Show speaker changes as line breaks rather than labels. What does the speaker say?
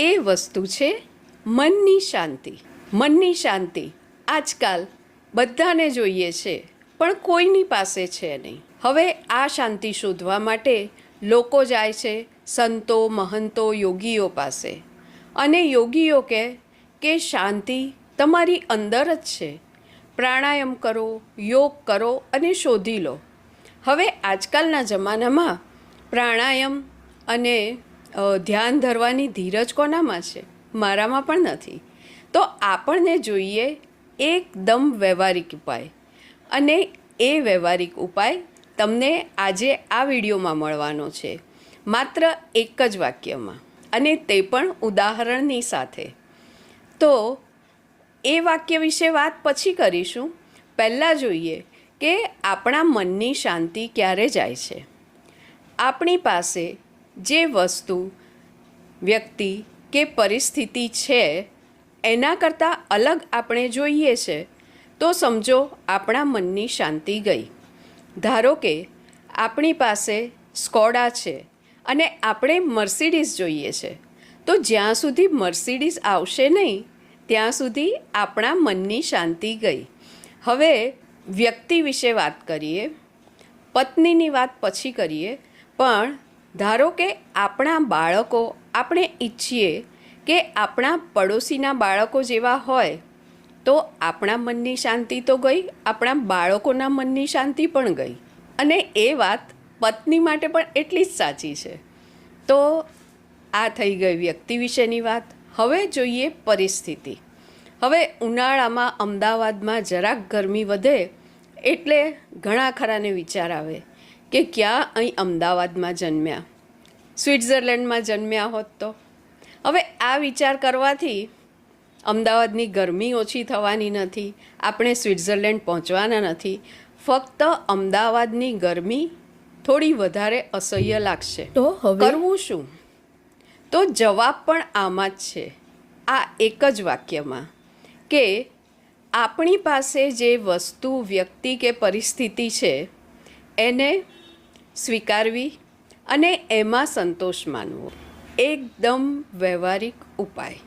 એ વસ્તુ છે મનની શાંતિ. મનની શાંતિ આજકાલ બધાને જોઈએ છે, પણ કોઈની પાસે છે નહીં. હવે આ શાંતિ શોધવા માટે લોકો જાય છે સંતો, મહંતો, યોગીઓ પાસે, અને યોગીઓ કહે કે શાંતિ તમારી અંદર જ છે. પ્રાણાયામ કરો, યોગ કરો અને શોધી લો. હવે આજકાલના જમાનામાં પ્રાણાયામ અને ધ્યાન ધરવાની ધીરજ કોનામાં છે? મારામાં પણ નથી. તો આપણને જોઈએ એકદમ વ્યવહારિક ઉપાય, અને એ વ્યવહારિક ઉપાય તમને આજે આ વિડીયોમાં મળવાનો છે, માત્ર એક જ વાક્યમાં, અને તે પણ ઉદાહરણની સાથે. તો એ વાક્ય વિશે વાત પછી કરીશું. પહેલાં જોઈએ કે આપણા મનની શાંતિ ક્યારે જાય છે. આપણી પાસે જે વસ્તુ, વ્યક્તિ કે પરિસ્થિતિ છે એના કરતાં અલગ આપણે જોઈએ છે, તો સમજો આપણા મનની શાંતિ ગઈ. ધારો કે આપણી પાસે સ્કોડા છે અને આપણે મર્સિડીઝ જોઈએ છે, તો જ્યાં સુધી મર્સિડીઝ આવશે નહીં ત્યાં સુધી આપણા મનની શાંતિ ગઈ. હવે વ્યક્તિ વિશે વાત કરીએ, પત્નીની વાત પછી કરીએ, પણ ધારો કે આપણા બાળકો, આપણે ઈચ્છીએ કે આપણા પડોશીના બાળકો જેવા હોય, તો આપણા મનની શાંતિ તો ગઈ, આપણા બાળકોના મનની શાંતિ પણ ગઈ. અને એ વાત પત્ની માટે પણ એટલી જ સાચી છે. તો આ થઈ ગઈ વ્યક્તિ વિશેની વાત. હવે જોઈએ પરિસ્થિતિ. હવે ઉનાળામાં અમદાવાદમાં જરાક ગરમી વધે એટલે ઘણા ખરાને વિચાર આવે કે ક્યાં અહીં અમદાવાદમાં જન્મ્યા, સ્વિટ્ઝરલેન્ડમાં જન્મ્યા હોત તો. હવે આ વિચાર કરવાથી અમદાવાદની ગરમી ઓછી થવાની નથી, આપણે સ્વિટ્ઝરલેન્ડ પહોંચવાના નથી, ફક્ત અમદાવાદની ગરમી થોડી વધારે અસહ્ય લાગશે. તો હવે કરવું શું? તો જવાબ પણ આમાં જ છે, આ એક જ વાક્યમાં, કે આપણી પાસે જે વસ્તુ, વ્યક્તિ કે પરિસ્થિતિ છે એને સ્વીકારવી અને એમાં સંતોષ માનવો. એકદમ વ્યવહારિક ઉપાય.